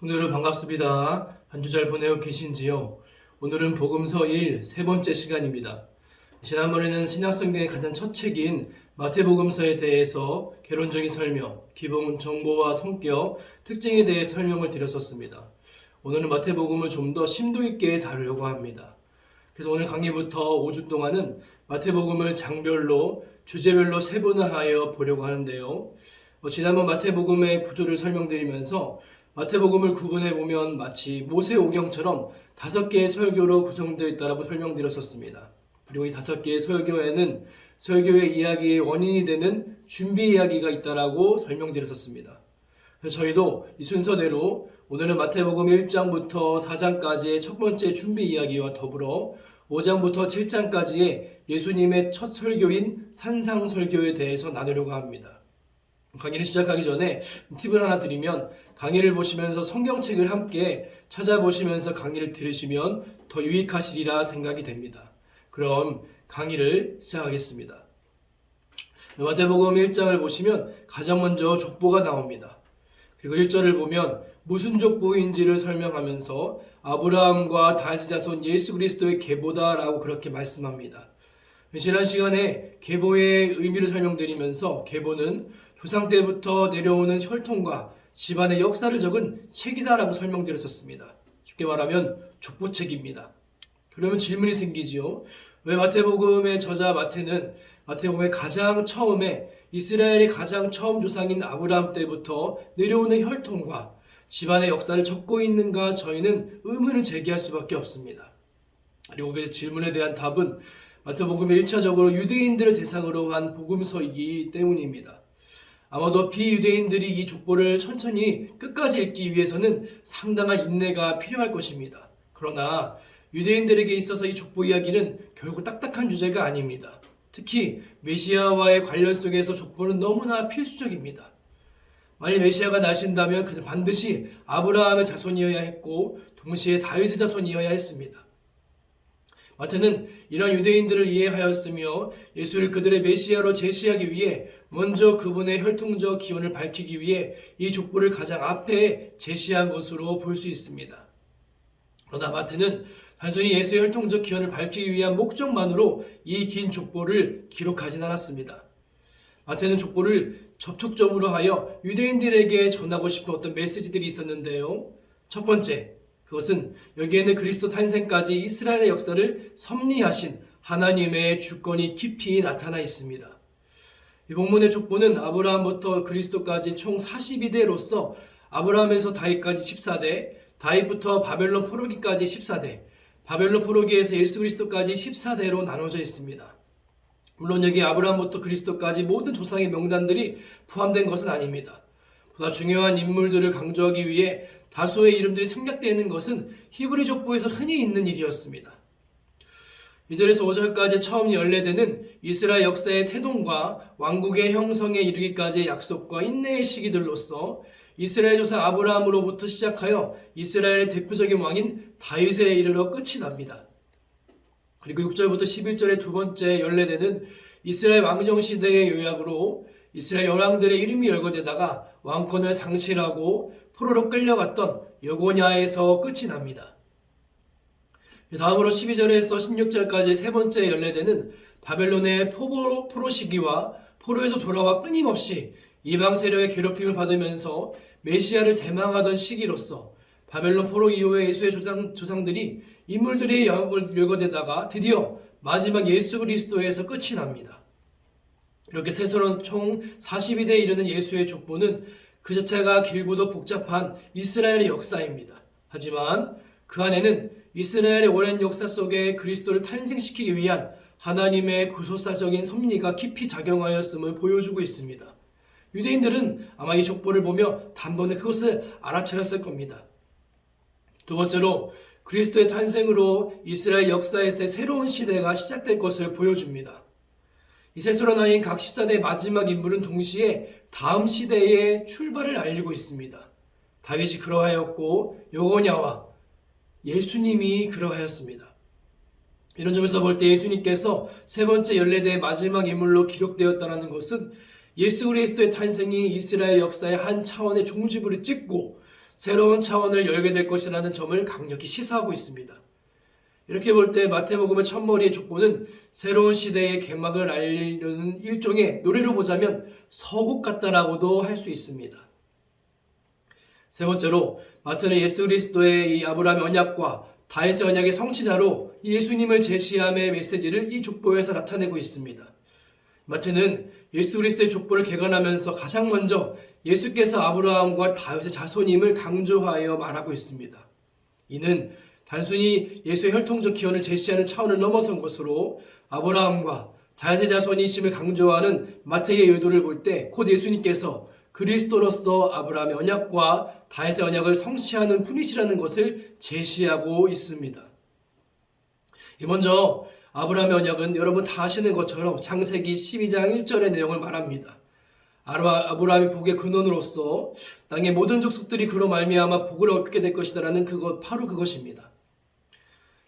성도여러분 반갑습니다. 한 주 잘 보내고 계신지요? 오늘은 복음서 1 세 번째 시간입니다. 지난번에는 신약성경의 가장 첫 책인 마태복음서에 대해서 개론적인 설명, 기본 정보와 성격, 특징에 대해 설명을 드렸었습니다. 오늘은 마태복음을 좀 더 심도 있게 다루려고 합니다. 그래서 오늘 강의부터 5주 동안은 마태복음을 장별로, 주제별로 세분화하여 보려고 하는데요. 지난번 마태복음의 구조를 설명드리면서 마태복음을 구분해보면 마치 모세오경처럼 5개의 설교로 구성되어 있다고 설명드렸었습니다. 그리고 이 5개의 설교에는 설교의 이야기의 원인이 되는 준비 이야기가 있다고 설명드렸었습니다. 그래서 저희도 이 순서대로 오늘은 마태복음 1장부터 4장까지의 첫 번째 준비 이야기와 더불어 5장부터 7장까지의 예수님의 첫 설교인 산상 설교에 대해서 나누려고 합니다. 강의를 시작하기 전에 팁을 하나 드리면, 강의를 보시면서 성경책을 함께 찾아보시면서 강의를 들으시면 더 유익하시리라 생각이 됩니다. 그럼 강의를 시작하겠습니다. 마태복음 1장을 보시면 가장 먼저 족보가 나옵니다. 그리고 1절을 보면 무슨 족보인지를 설명하면서 아브라함과 다윗의 자손 예수 그리스도의 계보다라고 그렇게 말씀합니다. 지난 시간에 계보의 의미를 설명드리면서 계보는 조상 때부터 내려오는 혈통과 집안의 역사를 적은 책이다라고 설명드렸었습니다. 쉽게 말하면 족보책입니다. 그러면 질문이 생기지요. 왜 마태복음의 저자 마태는 마태복음의 가장 처음에 이스라엘의 가장 처음 조상인 아브라함 때부터 내려오는 혈통과 집안의 역사를 적고 있는가, 저희는 의문을 제기할 수밖에 없습니다. 그리고 그 질문에 대한 답은 마태복음이 1차적으로 유대인들을 대상으로 한 복음서이기 때문입니다. 아마도 비유대인들이 이 족보를 천천히 끝까지 읽기 위해서는 상당한 인내가 필요할 것입니다. 그러나 유대인들에게 있어서 이 족보 이야기는 결국 딱딱한 주제가 아닙니다. 특히 메시아와의 관련 속에서 족보는 너무나 필수적입니다. 만일 메시아가 나신다면 그는 반드시 아브라함의 자손이어야 했고 동시에 다윗의 자손이어야 했습니다. 마태는 이러한 유대인들을 이해하였으며 예수를 그들의 메시아로 제시하기 위해 먼저 그분의 혈통적 기원을 밝히기 위해 이 족보를 가장 앞에 제시한 것으로 볼 수 있습니다. 그러나 마태는 단순히 예수의 혈통적 기원을 밝히기 위한 목적만으로 이 긴 족보를 기록하진 않았습니다. 마태는 족보를 접촉점으로 하여 유대인들에게 전하고 싶은 어떤 메시지들이 있었는데요. 첫 번째, 그것은 여기에는 그리스도 탄생까지 이스라엘의 역사를 섭리하신 하나님의 주권이 깊이 나타나 있습니다. 이 본문의 족보는 아브라함부터 그리스도까지 총 42대로서 아브라함에서 다윗까지 14대, 다윗부터 바벨론 포로기까지 14대, 바벨론 포로기에서 예수 그리스도까지 14대로 나눠져 있습니다. 물론 여기 아브라함부터 그리스도까지 모든 조상의 명단들이 포함된 것은 아닙니다. 보다 중요한 인물들을 강조하기 위해 다수의 이름들이 생략되어 있는 것은 히브리 족보에서 흔히 있는 일이었습니다. 2절에서 5절까지 처음 연례되는 이스라엘 역사의 태동과 왕국의 형성에 이르기까지의 약속과 인내의 시기들로서 이스라엘 조상 아브라함으로부터 시작하여 이스라엘의 대표적인 왕인 다윗에 이르러 끝이 납니다. 그리고 6절부터 11절의 두 번째 연례되는 이스라엘 왕정 시대의 요약으로 이스라엘 열왕들의 이름이 열거되다가 왕권을 상실하고 포로로 끌려갔던 여고냐에서 끝이 납니다. 다음으로 12절에서 16절까지 세 번째 연례되는 바벨론의 포로 시기와 포로에서 돌아와 끊임없이 이방 세력의 괴롭힘을 받으면서 메시아를 대망하던 시기로서 바벨론 포로 이후에 예수의 조상들이 인물들이 열거되다가 드디어 마지막 예수 그리스도에서 끝이 납니다. 이렇게 세서론 총 42대에 이르는 예수의 족보는 그 자체가 길고도 복잡한 이스라엘의 역사입니다. 하지만 그 안에는 이스라엘의 오랜 역사 속에 그리스도를 탄생시키기 위한 하나님의 구속사적인 섭리가 깊이 작용하였음을 보여주고 있습니다. 유대인들은 아마 이 족보를 보며 단번에 그것을 알아차렸을 겁니다. 두 번째로 그리스도의 탄생으로 이스라엘 역사에서의 새로운 시대가 시작될 것을 보여줍니다. 이 세서로 나뉜 각 14대의 마지막 인물은 동시에 다음 시대의 출발을 알리고 있습니다. 다윗이 그러하였고 여고냐와 예수님이 그러하였습니다. 이런 점에서 볼 때 예수님께서 세 번째 연례대의 마지막 인물로 기록되었다는 것은 예수 그리스도의 탄생이 이스라엘 역사의 한 차원의 종지부를 찍고 새로운 차원을 열게 될 것이라는 점을 강력히 시사하고 있습니다. 이렇게 볼 때 마태복음의 첫머리의 족보는 새로운 시대의 개막을 알리는 일종의 노래로 보자면 서곡 같다라고도 할 수 있습니다. 세 번째로 마태는 예수 그리스도의 이 아브라함의 언약과 다윗의 언약의 성취자로 예수님을 제시함의 메시지를 이 족보에서 나타내고 있습니다. 마태는 예수 그리스도의 족보를 개관하면서 가장 먼저 예수께서 아브라함과 다윗의 자손임을 강조하여 말하고 있습니다. 이는 단순히 예수의 혈통적 기원을 제시하는 차원을 넘어선 것으로 아브라함과 다윗의 자손이심을 강조하는 마태의 의도를 볼 때 곧 예수님께서 그리스도로서 아브라함의 언약과 다윗의 언약을 성취하는 분이시라는 것을 제시하고 있습니다. 먼저 아브라함의 언약은 여러분 다 아시는 것처럼 창세기 12장 1절의 내용을 말합니다. 아브라함의 복의 근원으로서 땅의 모든 족속들이 그로 말미암아 복을 얻게 될 것이다라는 바로 그것입니다.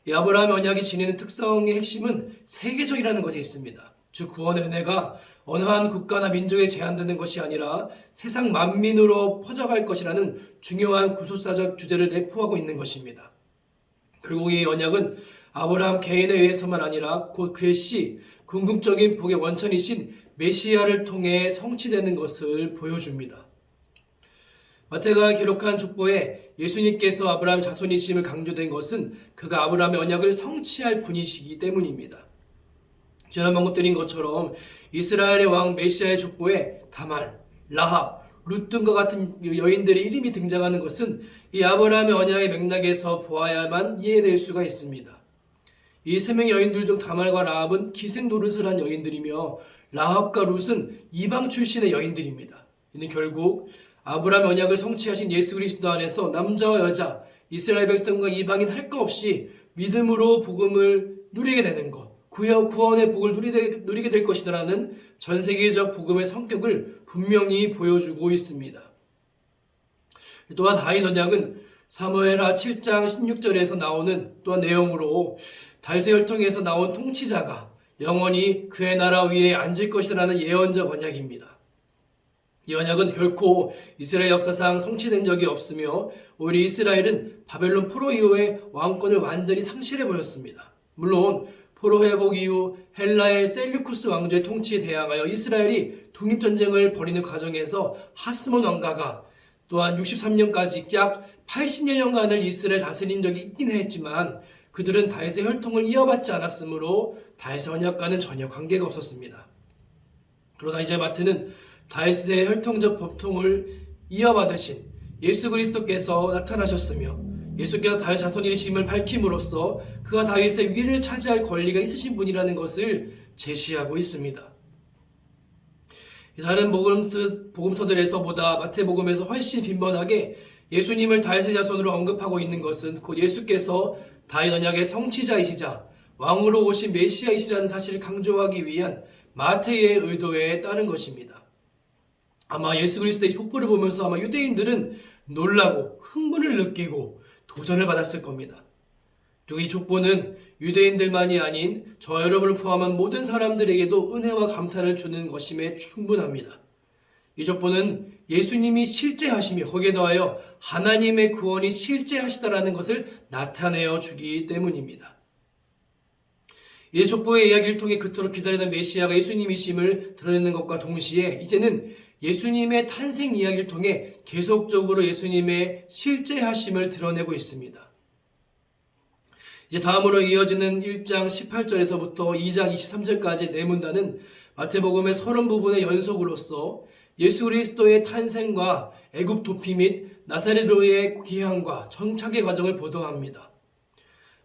이 아브라함의 언약이 지니는 특성의 핵심은 세계적이라는 것에 있습니다. 즉 구원의 은혜가 어느 한 국가나 민족에 제한되는 것이 아니라 세상 만민으로 퍼져갈 것이라는 중요한 구속사적 주제를 내포하고 있는 것입니다. 그리고 이 언약은 아브라함 개인에 의해서만 아니라 곧 그의 씨, 궁극적인 복의 원천이신 메시아를 통해 성취되는 것을 보여줍니다. 마태가 기록한 족보에 예수님께서 아브라함의 자손이심을 강조된 것은 그가 아브라함의 언약을 성취할 분이시기 때문입니다. 지난 언급드린 것처럼 이스라엘의 왕 메시아의 족보에 다말, 라합, 룻 등과 같은 여인들의 이름이 등장하는 것은 이 아브라함의 언약의 맥락에서 보아야만 이해될 수가 있습니다. 이 세 명의 여인들 중 다말과 라합은 기생 노릇을 한 여인들이며 라합과 룻은 이방 출신의 여인들입니다. 이는 결국 아브라함의 언약을 성취하신 예수 그리스도 안에서 남자와 여자, 이스라엘 백성과 이방인 할 것 없이 믿음으로 복음을 누리게 되는 것, 구원의 복을 누리게 될 것이라는 전 세계적 복음의 성격을 분명히 보여주고 있습니다. 또한 다윗 언약은 사무엘하 7장 16절에서 나오는 또한 내용으로 다윗의 혈통에서 나온 통치자가 영원히 그의 나라 위에 앉을 것이라는 예언적 언약입니다. 이 언약은 결코 이스라엘 역사상 성취된 적이 없으며 오히려 이스라엘은 바벨론 포로 이후에 왕권을 완전히 상실해버렸습니다. 물론 포로 회복 이후 헬라의 셀류쿠스 왕조의 통치에 대항하여 이스라엘이 독립전쟁을 벌이는 과정에서 하스몬 왕가가 또한 63년까지 약 80여년간을 이스라엘 다스린 적이 있긴 했지만 그들은 다윗의 혈통을 이어받지 않았으므로 다윗의 언약과는 전혀 관계가 없었습니다. 그러나 이제 마태는 다윗의 혈통적 법통을 이어받으신 예수 그리스도께서 나타나셨으며 예수께서 다윗 자손이심을 밝힘으로써 그가 다윗의 위를 차지할 권리가 있으신 분이라는 것을 제시하고 있습니다. 다른 복음서들에서보다 마태복음에서 훨씬 빈번하게 예수님을 다윗의 자손으로 언급하고 있는 것은 곧 예수께서 다윗 언약의 성취자이시자 왕으로 오신 메시아이시라는 사실을 강조하기 위한 마태의 의도에 따른 것입니다. 아마 예수 그리스도의 족보를 보면서 아마 유대인들은 놀라고 흥분을 느끼고 도전을 받았을 겁니다. 그리고 이 족보는 유대인들만이 아닌 저 여러분을 포함한 모든 사람들에게도 은혜와 감탄을 주는 것임에 충분합니다. 이 족보는 예수님이 실제하시며 거기에 더하여 하나님의 구원이 실제하시다라는 것을 나타내어 주기 때문입니다. 이 족보의 이야기를 통해 그토록 기다리던 메시아가 예수님이심을 드러내는 것과 동시에 이제는 예수님의 탄생 이야기를 통해 계속적으로 예수님의 실제하심을 드러내고 있습니다. 이제 다음으로 이어지는 1장 18절에서부터 2장 23절까지 네 문단은 마태복음의 30부분의 연속으로서 예수 그리스도의 탄생과 애굽 도피 및 나사렛으로의 귀향과 정착의 과정을 보도합니다.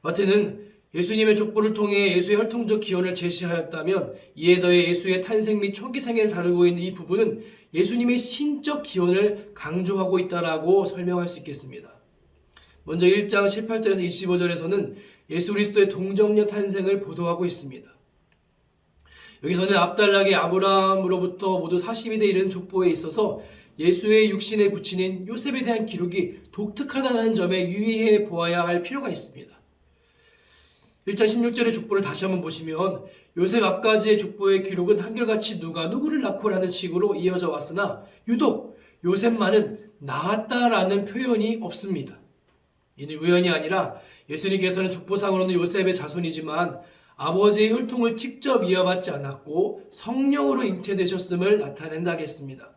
마태는 예수님의 족보를 통해 예수의 혈통적 기원을 제시하였다면 이에 더해 예수의 탄생 및 초기 생애를 다루고 있는 이 부분은 예수님의 신적 기원을 강조하고 있다라고 설명할 수 있겠습니다. 먼저 1장 18절에서 25절에서는 예수 그리스도의 동정녀 탄생을 보도하고 있습니다. 여기서는 앞달락의 아브라함으로부터 모두 40일에 이른 족보에 있어서 예수의 육신의 부친인 요셉에 대한 기록이 독특하다는 점에 유의해 보아야 할 필요가 있습니다. 1장 16절의 족보를 다시 한번 보시면 요셉 앞까지의 족보의 기록은 한결같이 누가 누구를 낳고라는 식으로 이어져 왔으나 유독 요셉만은 낳았다라는 표현이 없습니다. 이는 우연이 아니라 예수님께서는 족보상으로는 요셉의 자손이지만 아버지의 혈통을 직접 이어받지 않았고 성령으로 잉태되셨음을 나타낸다겠습니다.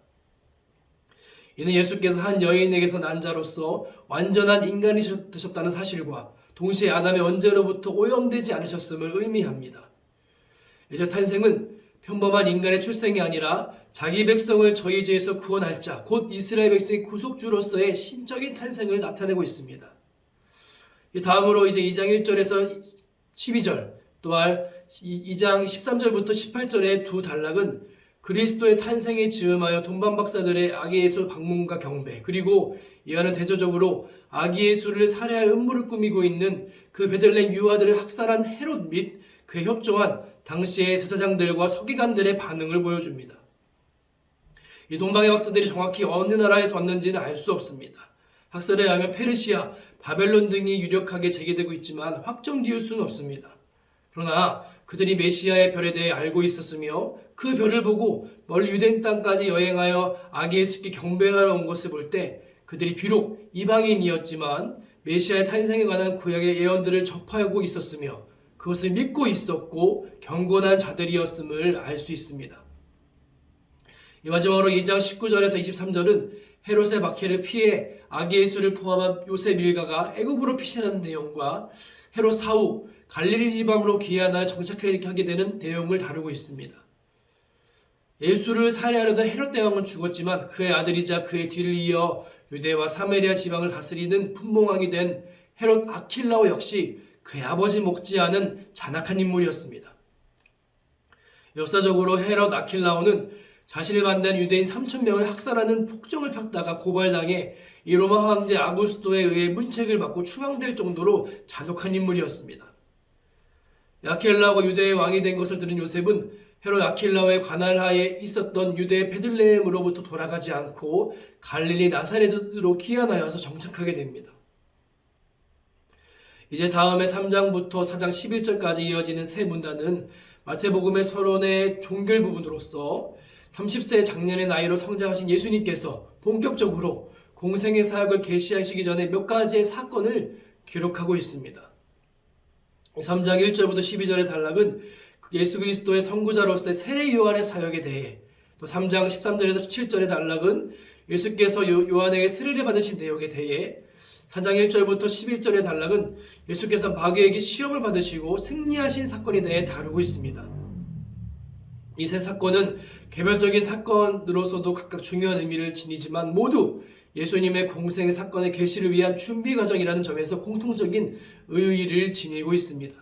이는 예수께서 한 여인에게서 난 자로서 완전한 인간이 되셨다는 사실과 동시에 아담의 원죄로부터 오염되지 않으셨음을 의미합니다. 예수 탄생은 평범한 인간의 출생이 아니라 자기 백성을 저희 죄에서 구원할 자, 곧 이스라엘 백성의 구속주로서의 신적인 탄생을 나타내고 있습니다. 다음으로 이제 2장 1절에서 12절, 또한 2장 13절부터 18절의 두 단락은 그리스도의 탄생에 즈음하여 동방박사들의 아기 예수 방문과 경배, 그리고 이와는 대조적으로 아기 예수를 살해할 음모를 꾸미고 있는 그 베들레헴 유아들을 학살한 헤롯 및 그에 협조한 당시의 제사장들과 서기관들의 반응을 보여줍니다. 이 동방의 박사들이 정확히 어느 나라에서 왔는지는 알 수 없습니다. 학설에 의하면 페르시아, 바벨론 등이 유력하게 제기되고 있지만 확정 지을 수는 없습니다. 그러나 그들이 메시아의 별에 대해 알고 있었으며 그 별을 보고 멀리 유대 땅까지 여행하여 아기 예수께 경배하러 온 것을 볼 때 그들이 비록 이방인이었지만 메시아의 탄생에 관한 구약의 예언들을 접하고 있었으며 그것을 믿고 있었고 경건한 자들이었음을 알 수 있습니다. 이 마지막으로 2장 19절에서 23절은 헤롯의 박해를 피해 아기 예수를 포함한 요셉 일가가 애굽으로 피신하는 내용과 헤롯 사후 갈릴리 지방으로 귀환하여 정착하게 되는 내용을 다루고 있습니다. 예수를 살해하려던 헤롯 대왕은 죽었지만 그의 아들이자 그의 뒤를 이어 유대와 사마리아 지방을 다스리는 분봉왕이 된 헤롯 아킬라오 역시 그의 아버지 못지않은 잔악한 인물이었습니다. 역사적으로 헤롯 아킬라오는 자신을 만난 유대인 3,000명을 학살하는 폭정을 폈다가 고발당해 이 로마 황제 아구스토에 의해 문책을 받고 추방될 정도로 잔혹한 인물이었습니다. 아킬라오가 유대의 왕이 된 것을 들은 요셉은 헤롯 아킬라오의 관할하에 있었던 유대의 베들레헴으로부터 돌아가지 않고 갈릴리 나사렛으로 귀환하여서 정착하게 됩니다. 이제 다음에 3장부터 4장 11절까지 이어지는 세 문단은 마태복음의 서론의 종결 부분으로서 30세 장년의 나이로 성장하신 예수님께서 본격적으로 공생의 사역을 개시하시기 전에 몇 가지의 사건을 기록하고 있습니다. 3장 1절부터 12절의 단락은 예수 그리스도의 선구자로서의 세례 요한의 사역에 대해, 또 3장 13절에서 17절의 단락은 예수께서 요한에게 세례를 받으신 내용에 대해, 4장 1절부터 11절의 단락은 예수께서 마귀에게 시험을 받으시고 승리하신 사건에 대해 다루고 있습니다. 이 세 사건은 개별적인 사건으로서도 각각 중요한 의미를 지니지만 모두 예수님의 공생의 사건의 계시를 위한 준비 과정이라는 점에서 공통적인 의의를 지니고 있습니다.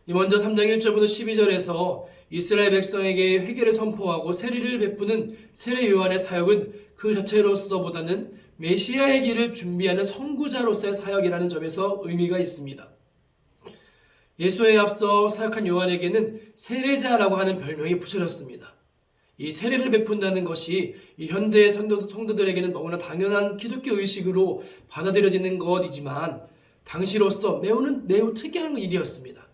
먼저 3장 1절부터 12절에서 이스라엘 백성에게 회개를 선포하고 세례를 베푸는 세례 요한의 사역은 그 자체로서보다는 메시아의 길을 준비하는 선구자로서의 사역이라는 점에서 의미가 있습니다. 예수에 앞서 사역한 요한에게는 세례자라고 하는 별명이 붙여졌습니다. 이 세례를 베푼다는 것이 이 현대의 성도들에게는 너무나 당연한 기독교 의식으로 받아들여지는 것이지만 당시로서 매우 특이한 일이었습니다.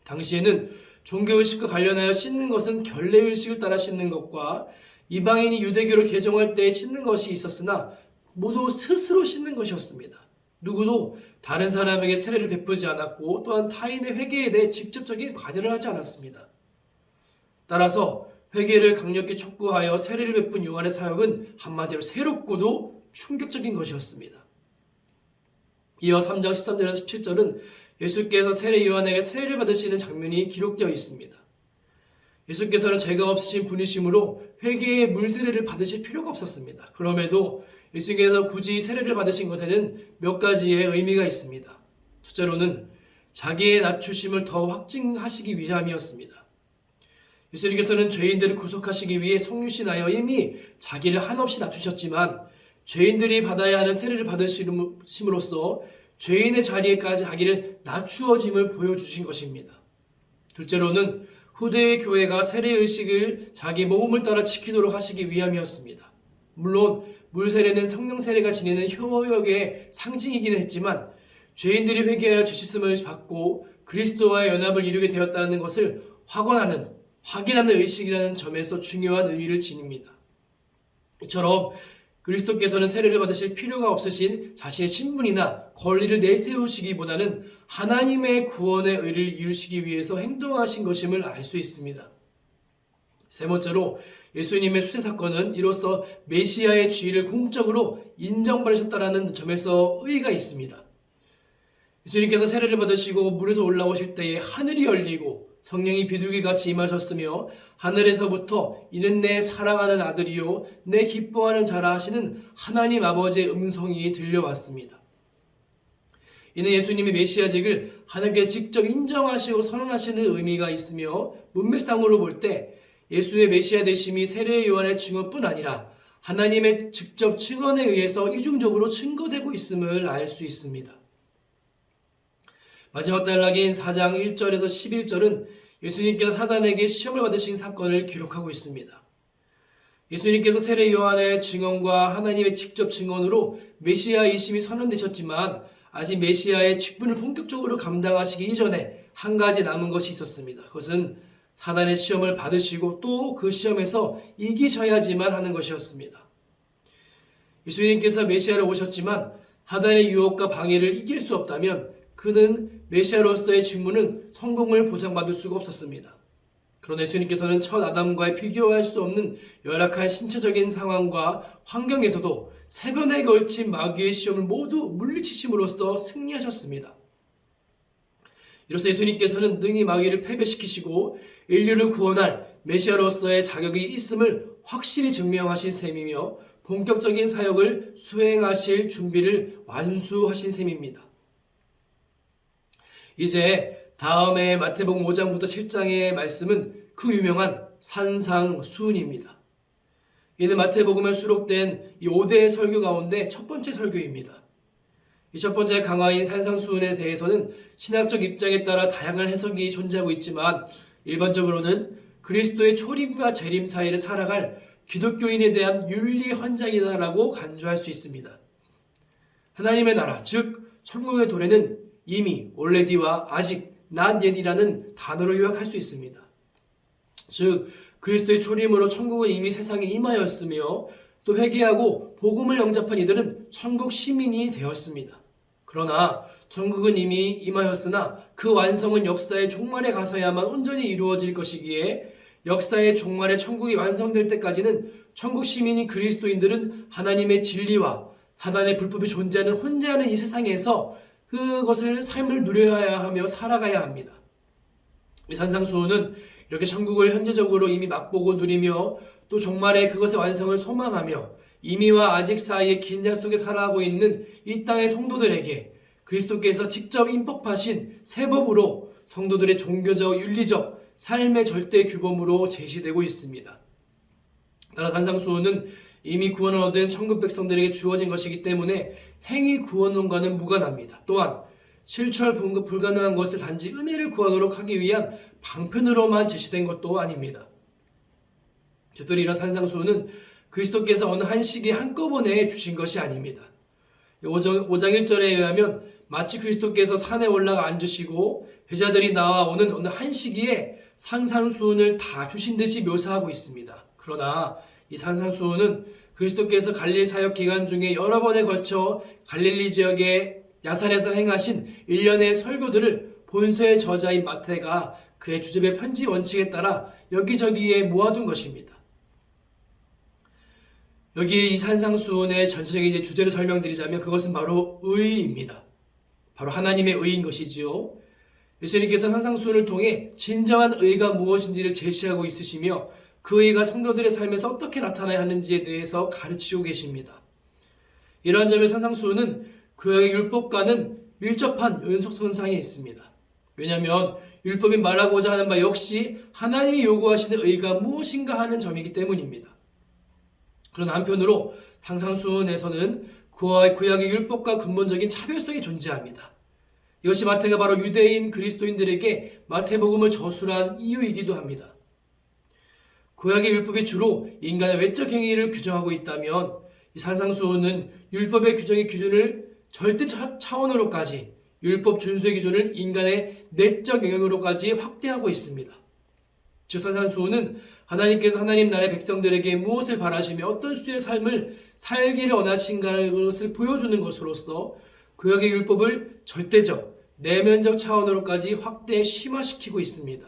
당시에는 종교의식과 관련하여 씻는 것은 결례의식을 따라 씻는 것과 이방인이 유대교를 개종할 때 씻는 것이 있었으나 모두 스스로 씻는 것이었습니다. 누구도 다른 사람에게 세례를 베푸지 않았고 또한 타인의 회개에 대해 직접적인 관여를 하지 않았습니다. 따라서 회개를 강력히 촉구하여 세례를 베푼 요한의 사역은 한마디로 새롭고도 충격적인 것이었습니다. 이어 3장 13절에서 17절은 예수께서 세례 요한에게 세례를 받으시는 장면이 기록되어 있습니다. 예수께서는 죄가 없으신 분이시므로 회개의 물세례를 받으실 필요가 없었습니다. 그럼에도 예수께서 굳이 세례를 받으신 것에는 몇 가지의 의미가 있습니다. 첫째로는 자기의 낮추심을 더 확증하시기 위함이었습니다. 예수님께서는 죄인들을 구속하시기 위해 성육신하여 이미 자기를 한없이 낮추셨지만 죄인들이 받아야 하는 세례를 받으심으로써 죄인의 자리에까지 자기를 낮추어짐을 보여주신 것입니다. 둘째로는 후대의 교회가 세례의식을 자기 모범을 따라 지키도록 하시기 위함이었습니다. 물론 물세례는 성령 세례가 지니는 효력의 상징이기는 했지만 죄인들이 회개하여 죄짓음을 받고 그리스도와의 연합을 이루게 되었다는 것을 확인하는 의식이라는 점에서 중요한 의미를 지닙니다. 이처럼 그리스도께서는 세례를 받으실 필요가 없으신 자신의 신분이나 권리를 내세우시기보다는 하나님의 구원의 의를 이루시기 위해서 행동하신 것임을 알 수 있습니다. 세 번째로 예수님의 수세 사건은 이로써 메시아의 지위를 공적으로 인정받으셨다는 점에서 의의가 있습니다. 예수님께서 세례를 받으시고 물에서 올라오실 때에 하늘이 열리고 성령이 비둘기같이 임하셨으며 하늘에서부터 이는 내 사랑하는 아들이요 내 기뻐하는 자라 하시는 하나님 아버지의 음성이 들려왔습니다. 이는 예수님이 메시아직을 하나님께 직접 인정하시고 선언하시는 의미가 있으며 문맥상으로 볼 때 예수의 메시아 되심이 세례 요한의 증언뿐 아니라 하나님의 직접 증언에 의해서 이중적으로 증거되고 있음을 알 수 있습니다. 마지막 단락인 4장 1절에서 11절은 예수님께서 사단에게 시험을 받으신 사건을 기록하고 있습니다. 예수님께서 세례 요한의 증언과 하나님의 직접 증언으로 메시아이심이 선언되셨지만 아직 메시아의 직분을 본격적으로 감당하시기 이전에 한 가지 남은 것이 있었습니다. 그것은 사단의 시험을 받으시고 또 그 시험에서 이기셔야지만 하는 것이었습니다. 예수님께서 메시아로 오셨지만 사단의 유혹과 방해를 이길 수 없다면 그는 메시아로서의 직무는 성공을 보장받을 수가 없었습니다. 그러나 예수님께서는 첫 아담과의 비교할 수 없는 열악한 신체적인 상황과 환경에서도 3번에 걸친 마귀의 시험을 모두 물리치심으로써 승리하셨습니다. 이로써 예수님께서는 능히 마귀를 패배시키시고 인류를 구원할 메시아로서의 자격이 있음을 확실히 증명하신 셈이며 본격적인 사역을 수행하실 준비를 완수하신 셈입니다. 이제 다음에 마태복음 5장부터 7장의 말씀은 그 유명한 산상수훈입니다. 이는 마태복음에 수록된 이 5대의 설교 가운데 첫 번째 설교입니다. 이 첫 번째 강화인 산상수훈에 대해서는 신학적 입장에 따라 다양한 해석이 존재하고 있지만 일반적으로는 그리스도의 초림과 재림 사이를 살아갈 기독교인에 대한 윤리 헌장이다라고 간주할 수 있습니다. 하나님의 나라, 즉 천국의 도래는 이미 올레디와 아직 난 옛이라는 단어로 요약할 수 있습니다. 즉 그리스도의 초림으로 천국은 이미 세상에 임하였으며 또 회개하고 복음을 영접한 이들은 천국 시민이 되었습니다. 그러나 천국은 이미 임하였으나 그 완성은 역사의 종말에 가서야만 온전히 이루어질 것이기에 역사의 종말에 천국이 완성될 때까지는 천국 시민인 그리스도인들은 하나님의 진리와 사단의 불법이 존재하는 혼재하는 이 세상에서 그것을 삶을 누려야 하며 살아가야 합니다. 이 산상수훈은 이렇게 천국을 현재적으로 이미 맛보고 누리며 또 종말에 그것의 완성을 소망하며 이미와 아직 사이의 긴장 속에 살아가고 있는 이 땅의 성도들에게 그리스도께서 직접 인법하신 새 법으로 성도들의 종교적, 윤리적, 삶의 절대 규범으로 제시되고 있습니다. 따라 산상수훈은 이미 구원을 얻은 천국 백성들에게 주어진 것이기 때문에 행위 구원론과는 무관합니다. 또한 실추할 불가능한 것을 단지 은혜를 구하도록 하기 위한 방편으로만 제시된 것도 아닙니다. 특별히 이런 산상수훈은 그리스도께서 어느 한 시기에 한꺼번에 주신 것이 아닙니다. 5장 1절에 의하면 마치 그리스도께서 산에 올라가 앉으시고 제자들이 나와 오는 어느 한 시기에 산상수훈을 다 주신 듯이 묘사하고 있습니다. 그러나 이 산상수훈은 그리스도께서 갈릴리 사역 기간 중에 여러 번에 걸쳐 갈릴리 지역의 야산에서 행하신 일련의 설교들을 본서의 저자인 마태가 그의 주제의 편지 원칙에 따라 여기저기에 모아둔 것입니다. 여기 이 산상수훈의 전체적인 주제를 설명드리자면 그것은 바로 의입니다. 바로 하나님의 의인 것이지요. 예수님께서 산상수훈을 통해 진정한 의가 무엇인지를 제시하고 있으시며 그 의가 성도들의 삶에서 어떻게 나타나야 하는지에 대해서 가르치고 계십니다. 이러한 점에 산상수훈은 구약의 율법과는 밀접한 연속선상에 있습니다. 왜냐하면 율법이 말하고자 하는 바 역시 하나님이 요구하시는 의가 무엇인가 하는 점이기 때문입니다. 그러나 한편으로 산상수훈에서는 구약의 율법과 근본적인 차별성이 존재합니다. 이것이 마태가 바로 유대인 그리스도인들에게 마태복음을 저술한 이유이기도 합니다. 구약의 율법이 주로 인간의 외적 행위를 규정하고 있다면 이 산상수훈은 율법의 규정의 기준을 절대 차원으로까지 율법 준수의 기준을 인간의 내적 영역으로까지 확대하고 있습니다. 즉 산상수훈은 하나님께서 하나님 나라의 백성들에게 무엇을 바라시며 어떤 수준의 삶을 살기를 원하신가를 것을 보여주는 것으로서 구약의 율법을 절대적, 내면적 차원으로까지 확대 심화시키고 있습니다.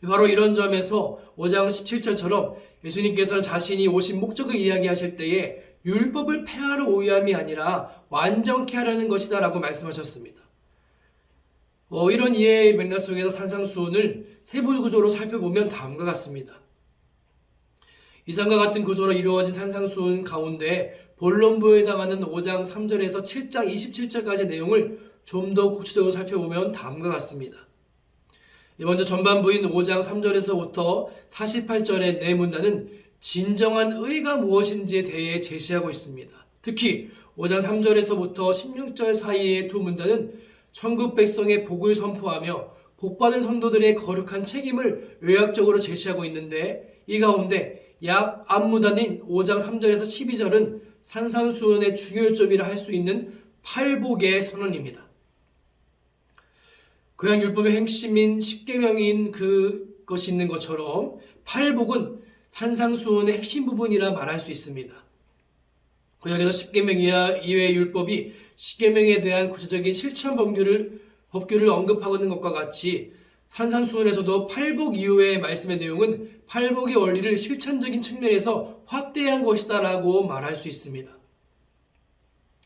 바로 이런 점에서 5장 17절처럼 예수님께서는 자신이 오신 목적을 이야기하실 때에 율법을 폐하러 오함이 아니라 완전케 하려는 것이다 라고 말씀하셨습니다. 이런 이해의 맥락 속에서 산상수훈을 세부 구조로 살펴보면 다음과 같습니다. 이상과 같은 구조로 이루어진 산상수훈 가운데 본론부에 해당하는 5장 3절에서 7장 27절까지의 내용을 좀 더 구체적으로 살펴보면 다음과 같습니다. 먼저 전반부인 5장 3절에서부터 48절의 네 문단은 진정한 의가 무엇인지에 대해 제시하고 있습니다. 특히 5장 3절에서부터 16절 사이의 두 문단은 천국 백성의 복을 선포하며 복받은 성도들의 거룩한 책임을 요약적으로 제시하고 있는데, 이 가운데 약 앞문단인 5장 3절에서 12절은 산상수훈의 중요 요점이라 할 수 있는 팔복의 선언입니다. 구약율법의 핵심인 십계명인 그것이 있는 것처럼 팔복은 산상수훈의 핵심 부분이라 말할 수 있습니다. 구약에서 십계명 이외의 율법이 십계명에 대한 구체적인 실천 법규를 언급하고 있는 것과 같이 산상수훈에서도 팔복 이후의 말씀의 내용은 팔복의 원리를 실천적인 측면에서 확대한 것이다라고 말할 수 있습니다.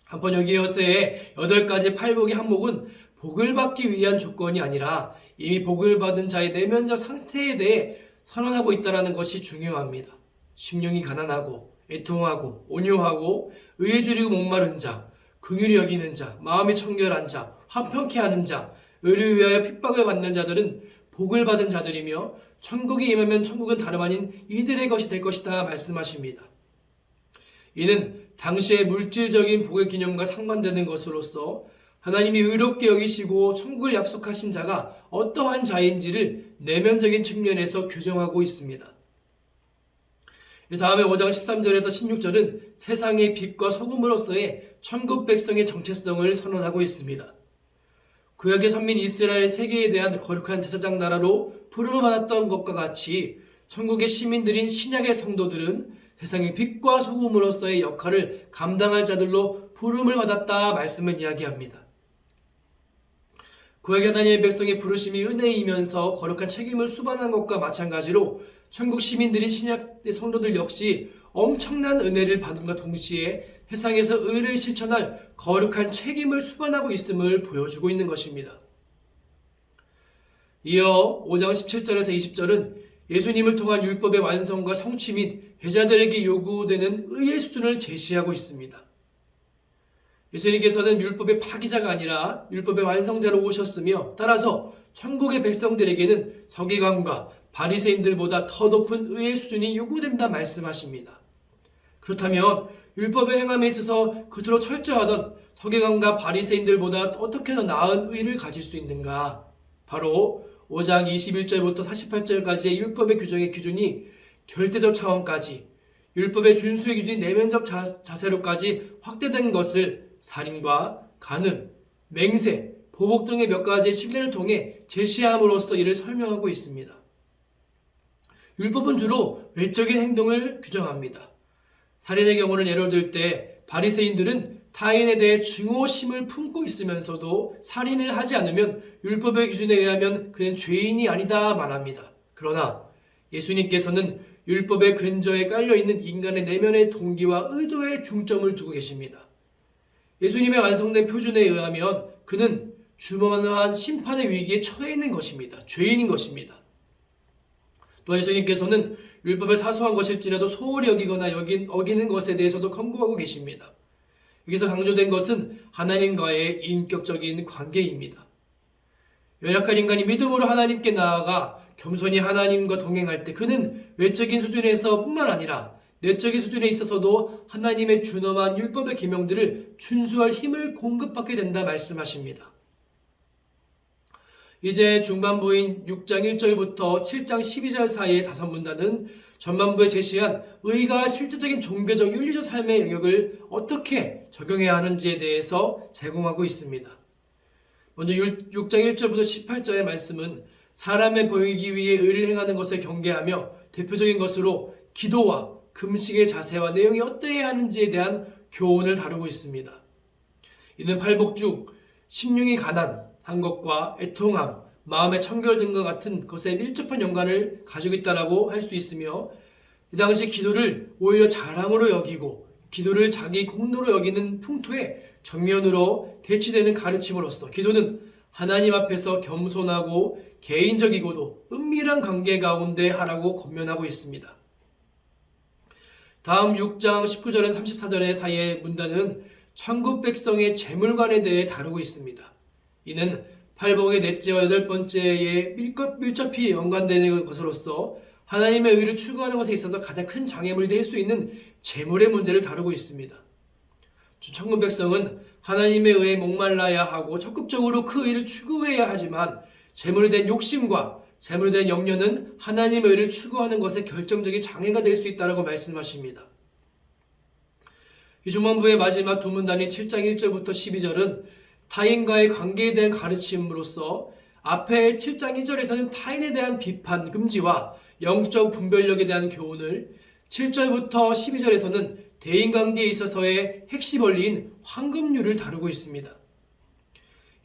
한편 여기에서의 8가지 팔복의 항목은 복을 받기 위한 조건이 아니라 이미 복을 받은 자의 내면적 상태에 대해 선언하고 있다는 것이 중요합니다. 심령이 가난하고 애통하고 온유하고 의에 줄이고 목마른 자, 긍휼히 여기는 자, 마음이 청결한 자, 화평케 하는 자, 의를 위하여 핍박을 받는 자들은 복을 받은 자들이며 천국이 임하면 천국은 다름 아닌 이들의 것이 될 것이다 말씀하십니다. 이는 당시의 물질적인 복의 기념과 상반되는 것으로서 하나님이 의롭게 여기시고 천국을 약속하신 자가 어떠한 자인지를 내면적인 측면에서 규정하고 있습니다. 다음에 5장 13절에서 16절은 세상의 빛과 소금으로서의 천국 백성의 정체성을 선언하고 있습니다. 구약의 선민 이스라엘 세계에 대한 거룩한 제사장 나라로 부름을 받았던 것과 같이 천국의 시민들인 신약의 성도들은 세상의 빛과 소금으로서의 역할을 감당할 자들로 부름을 받았다 말씀을 이야기합니다. 구약의 하나님의 백성의 부르심이 은혜이면서 거룩한 책임을 수반한 것과 마찬가지로 천국 시민들인 신약의 성도들 역시 엄청난 은혜를 받음과 동시에 세상에서 의를 실천할 거룩한 책임을 수반하고 있음을 보여주고 있는 것입니다. 이어 5장 17절에서 20절은 예수님을 통한 율법의 완성과 성취 및 회자들에게 요구되는 의의 수준을 제시하고 있습니다. 예수님께서는 율법의 파기자가 아니라 율법의 완성자로 오셨으며, 따라서 천국의 백성들에게는 서기관과 바리새인들보다 더 높은 의의 수준이 요구된다 말씀하십니다. 그렇다면 율법의 행함에 있어서 그토록 철저하던 서기관과 바리새인들보다 어떻게 더 나은 의를 가질 수 있는가? 바로 5장 21절부터 48절까지의 율법의 규정의 기준이 절대적 차원까지, 율법의 준수의 기준이 내면적 자세로까지 확대된 것을 살인과 간음, 맹세, 보복 등의 몇 가지의 신뢰를 통해 제시함으로써 이를 설명하고 있습니다. 율법은 주로 외적인 행동을 규정합니다. 살인의 경우를 예로 들 때 바리새인들은 타인에 대해 증오심을 품고 있으면서도 살인을 하지 않으면 율법의 기준에 의하면 그는 죄인이 아니다 말합니다. 그러나 예수님께서는 율법의 근저에 깔려있는 인간의 내면의 동기와 의도에 중점을 두고 계십니다. 예수님의 완성된 표준에 의하면 그는 주만한 심판의 위기에 처해 있는 것입니다. 죄인인 것입니다. 또 예수님께서는 율법을 사소한 것일지라도 소홀히 여기거나 어기는 것에 대해서도 권고하고 계십니다. 여기서 강조된 것은 하나님과의 인격적인 관계입니다. 연약한 인간이 믿음으로 하나님께 나아가 겸손히 하나님과 동행할 때 그는 외적인 수준에서 뿐만 아니라 내적인 수준에 있어서도 하나님의 준엄한 율법의 계명들을 준수할 힘을 공급받게 된다 말씀하십니다. 이제 중반부인 6장 1절부터 7장 12절 사이의 5문단은 전반부에 제시한 의가 실제적인 종교적 윤리적 삶의 영역을 어떻게 적용해야 하는지에 대해서 제공하고 있습니다. 먼저 6장 1절부터 18절의 말씀은 사람에 보이기 위해 의를 행하는 것을 경계하며 대표적인 것으로 기도와 금식의 자세와 내용이 어떠해야 하는지에 대한 교훈을 다루고 있습니다. 이는 팔복 중 심령이 가난한 것과 애통함, 마음의 청결 등과 같은 것에 밀접한 연관을 가지고 있다고 할 수 있으며, 이 당시 기도를 오히려 자랑으로 여기고 기도를 자기 공로로 여기는 풍토에 정면으로 대치되는 가르침으로써 기도는 하나님 앞에서 겸손하고 개인적이고도 은밀한 관계 가운데 하라고 권면하고 있습니다. 다음 6장 19절에서 34절 사이의 문단은 천국 백성의 재물관에 대해 다루고 있습니다. 이는 팔복의 넷째와 여덟 번째에 밀접히 연관되는 것으로서 하나님의 의를 추구하는 것에 있어서 가장 큰 장애물이 될 수 있는 재물의 문제를 다루고 있습니다. 천국 백성은 하나님의 의에 목말라야 하고 적극적으로 그 의를 추구해야 하지만 재물에 대한 욕심과 재물에 대한 염려는 하나님의 의를 추구하는 것에 결정적인 장애가 될 수 있다고 말씀하십니다. 이 주문부의 마지막 두 문단인 7장 1절부터 12절은 타인과의 관계에 대한 가르침으로써 앞에 7장 2절에서는 타인에 대한 비판, 금지와 영적 분별력에 대한 교훈을, 7절부터 12절에서는 대인관계에 있어서의 핵심 원리인 황금률을 다루고 있습니다.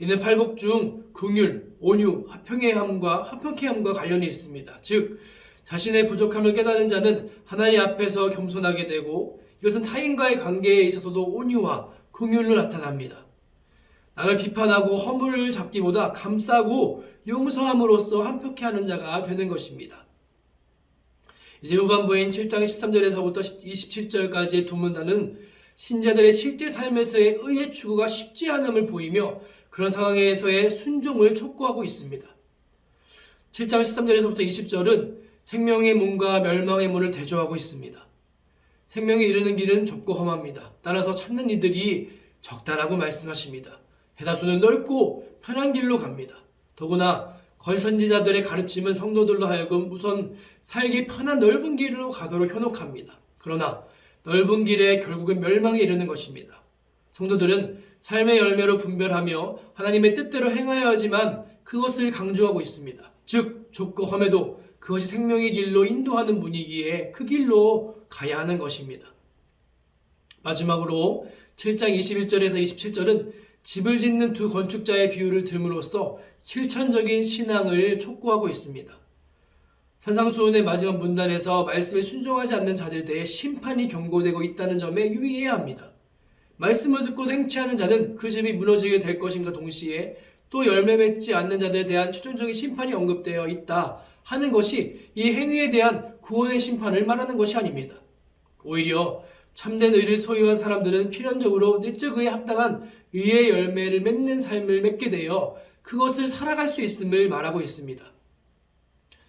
이는 팔복 중 긍휼, 온유, 화평케함과 관련이 있습니다. 즉, 자신의 부족함을 깨닫는 자는 하나님 앞에서 겸손하게 되고, 이것은 타인과의 관계에 있어서도 온유와 긍휼로 나타납니다. 남을 비판하고 허물을 잡기보다 감싸고 용서함으로써 화평케 하는 자가 되는 것입니다. 이제 후반부인 7장 13절에서부터 27절까지의 두 문단은 신자들의 실제 삶에서의 의의 추구가 쉽지 않음을 보이며 그런 상황에서의 순종을 촉구하고 있습니다. 7장 13절에서부터 20절은 생명의 문과 멸망의 문을 대조하고 있습니다. 생명에 이르는 길은 좁고 험합니다. 따라서 찾는 이들이 적다라고 말씀하십니다. 대다수는 넓고 편한 길로 갑니다. 더구나 거짓 선지자들의 가르침은 성도들로 하여금 우선 살기 편한 넓은 길로 가도록 현혹합니다. 그러나 넓은 길에 결국은 멸망에 이르는 것입니다. 성도들은 삶의 열매로 분별하며 하나님의 뜻대로 행하여야 하지만 그것을 강조하고 있습니다. 즉 좁고 험해도 그것이 생명의 길로 인도하는 문이기에 그 길로 가야 하는 것입니다. 마지막으로 7장 21절에서 27절은 집을 짓는 두 건축자의 비유를 들음으로써 실천적인 신앙을 촉구하고 있습니다. 산상수훈의 마지막 문단에서 말씀에 순종하지 않는 자들에 대해 심판이 경고되고 있다는 점에 유의해야 합니다. 말씀을 듣고 행치하는 자는 그 집이 무너지게 될 것임과 동시에 또 열매 맺지 않는 자들에 대한 최종적인 심판이 언급되어 있다 하는 것이 이 행위에 대한 구원의 심판을 말하는 것이 아닙니다. 오히려 참된 의를 소유한 사람들은 필연적으로 내적 의에 합당한 의의 열매를 맺는 삶을 맺게 되어 그것을 살아갈 수 있음을 말하고 있습니다.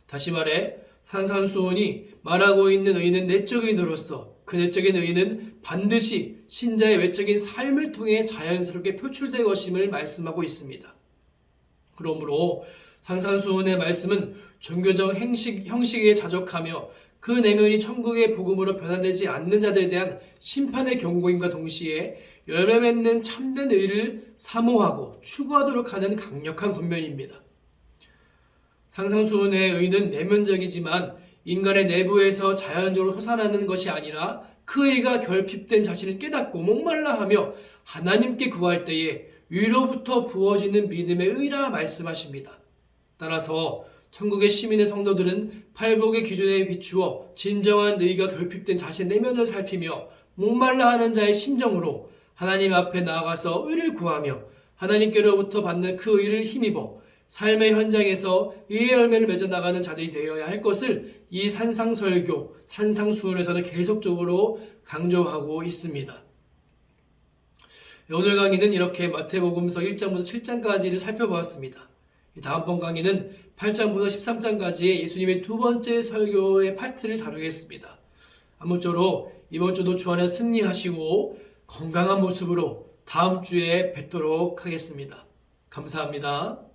다시 말해 산상수훈이 말하고 있는 의는 내적 의인으로서 그 내적인 의는 반드시 신자의 외적인 삶을 통해 자연스럽게 표출될 것임을 말씀하고 있습니다. 그러므로 산상수훈의 말씀은 종교적 형식에 자족하며 그 내면이 천국의 복음으로 변화되지 않는 자들에 대한 심판의 경고임과 동시에 열매 맺는 참된 의를 사모하고 추구하도록 하는 강력한 권면입니다. 산상수훈의 의는 내면적이지만 인간의 내부에서 자연적으로 솟아나는 것이 아니라 그 의가 결핍된 자신을 깨닫고 목말라하며 하나님께 구할 때에 위로부터 부어지는 믿음의 의라 말씀하십니다. 따라서 천국의 시민의 성도들은 팔복의 기준에 비추어 진정한 의가 결핍된 자신 내면을 살피며 목말라하는 자의 심정으로 하나님 앞에 나아가서 의를 구하며 하나님께로부터 받는 그 의를 힘입어 삶의 현장에서 의의 열매를 맺어 나가는 자들이 되어야 할 것을 이 산상설교, 산상수훈에서는 계속적으로 강조하고 있습니다. 오늘 강의는 이렇게 마태복음서 1장부터 7장까지를 살펴보았습니다. 다음번 강의는 8장부터 13장까지의 예수님의 두 번째 설교의 파트를 다루겠습니다. 아무쪼록 이번 주도 주 안에 승리하시고 건강한 모습으로 다음 주에 뵙도록 하겠습니다. 감사합니다.